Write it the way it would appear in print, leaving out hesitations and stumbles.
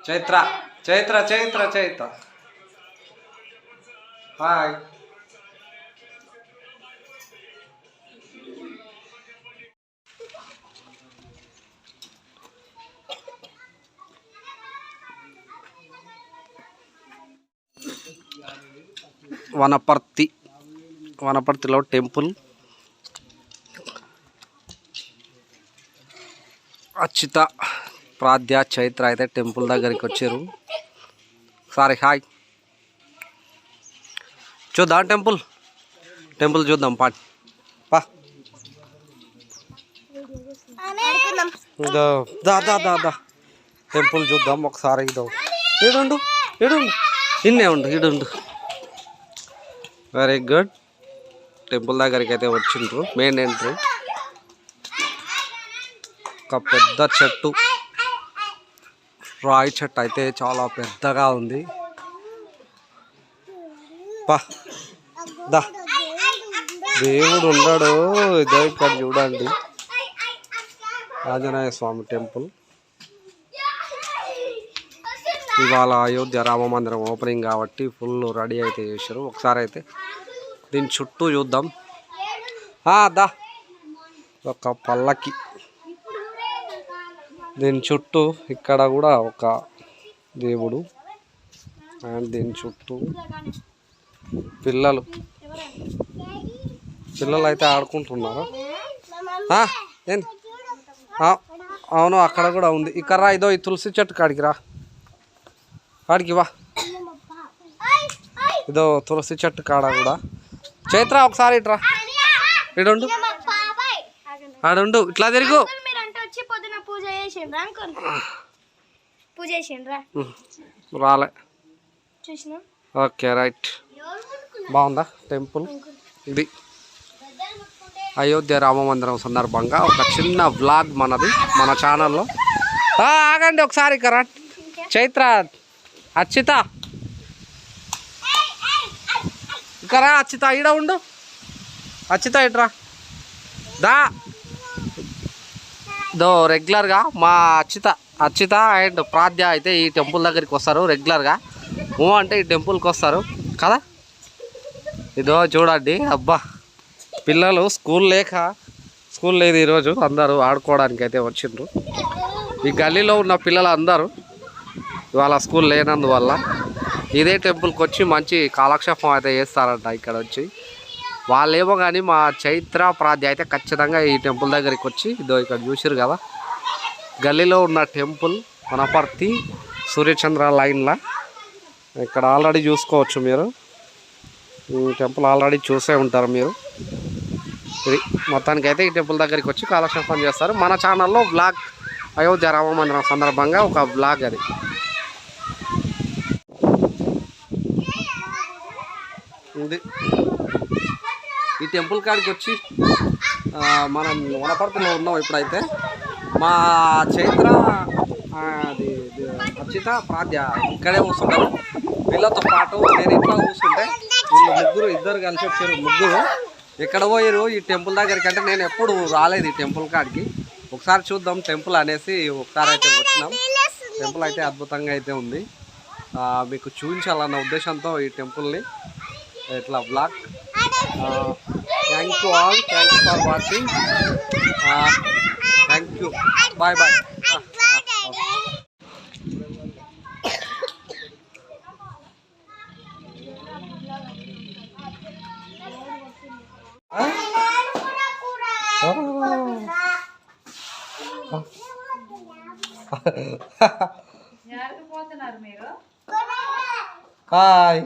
Chaitra Chaitra Chaitra Chaitra hi. వనపర్తిలో temple Achyuta ప్రాద్య Chaitra అయితే temple దగ్గరికి వచ్చారు. Sorry hi. చూద్దాం టెంపుల్ చూద్దాం పా దా దా దా దా టెంపుల్ చూద్దాం ఒకసారి. ఈడుండు ఇన్నే ఉండు. Very good. టెంపుల్ దగ్గరికి అయితే వచ్చిండ్రు. మెయిన్ ఎంట్రీ ఒక పెద్ద చెట్టు, రాయి చెట్టు అయితే చాలా పెద్దగా ఉంది. దా దేవుడు ఉన్నాడు. ఇదే ఇక్కడ చూడండి, ఆంజనేయ స్వామి టెంపుల్. ఇవాళ అయోధ్య రామ మందిరం ఓపెనింగ్ కాబట్టి ఫుల్ రెడీ అయితే చేశారు. ఒకసారి అయితే దీని చుట్టూ చూద్దాం. దా ఒక పల్లకి, దీని చుట్టూ ఇక్కడ కూడా ఒక దేవుడు, అండ్ దీని చుట్టూ పిల్లలు అయితే ఆడుకుంటున్నారు. ఏంది? అవును, అక్కడ కూడా ఉంది. ఇక్కడ రా, ఇదో ఈ తులసి చెట్టు కాడికి రా, కాడికి వా. ఇదో తులసి చెట్టు కాడ కూడా. చైత్ర ఒకసారి ఇట్రా, ఇడుండు, ఆడుండు, ఇట్లా తిరుగు. రాలే. Okay right. బాగుందా టెంపుల్? ఇది అయోధ్య రామ మందిరం సందర్భంగా ఒక చిన్న వ్లాగ్ మనది, మన ఛానల్లో. ఆగండి ఒకసారి ఇక్కడ. చైత్ర అచ్యుత ఇక్కడ, అచ్యుత ఈడ ఉండు. అచ్యుత ఇట్రా దా. రెగ్యులర్గా మా అచ్యుత అండ్ ప్రాద్య అయితే ఈ టెంపుల్ దగ్గరికి వస్తారు రెగ్యులర్గా. అంటే ఈ టెంపుల్కి వస్తారు కదా. ఇదో చూడండి, అబ్బా పిల్లలు స్కూల్ లేదు ఈరోజు, అందరూ ఆడుకోవడానికి అయితే వచ్చిండ్రు. ఈ గల్లీలో ఉన్న పిల్లలు అందరూ ఇవాళ స్కూల్ లేనందువల్ల ఇదే టెంపుల్కి వచ్చి మంచి కాలక్షేపం అయితే చేస్తారంట. ఇక్కడ వచ్చి వాళ్ళేమో కానీ మా చైత్ర ప్రాద్య అయితే ఖచ్చితంగా ఈ టెంపుల్ దగ్గరికి వచ్చి, ఇదో ఇక్కడ చూసారు కదా గల్లీలో ఉన్న టెంపుల్, వనపర్తి సూర్యచంద్ర లైన్లా. ఇక్కడ ఆల్రెడీ చూసుకోవచ్చు మీరు, ఈ టెంపుల్ ఆల్రెడీ చూసే ఉంటారు మీరు. ఇది మొత్తానికి అయితే ఈ టెంపుల్ దగ్గరికి వచ్చి కాలక్షేపం చేస్తారు. మన ఛానల్లో వ్లాగ్ అయోధ్య రామ మందిరం సందర్భంగా ఒక వ్లాగ్ అది. ఇది ఈ టెంపుల్ కాడికి వచ్చి మనం వనపర్తిలో ఉన్నాం ఇప్పుడైతే. మా చైత్ర అది అచ్యుత ప్రాద్య ఇక్కడే కూర్చుంటారు. వీళ్ళతో పాటు నేను ఇంట్లో కూర్చుంటే వీళ్ళు ఇద్దరు కలిసి వచ్చారు. ముగ్గురు ఎక్కడ పోయారు ఈ టెంపుల్ దగ్గరికి అంటే నేను ఎప్పుడు రాలేదు ఈ టెంపుల్ కాడికి. ఒకసారి చూద్దాం టెంపుల్ అనేసి ఒకసారి అయితే వచ్చినాం. టెంపుల్ అయితే అద్భుతంగా అయితే ఉంది, మీకు చూపించాలన్న ఉద్దేశంతో ఈ టెంపుల్ని ఇట్లా blog. Thank you all, thank you for watching, thank you, bye bye. Hi.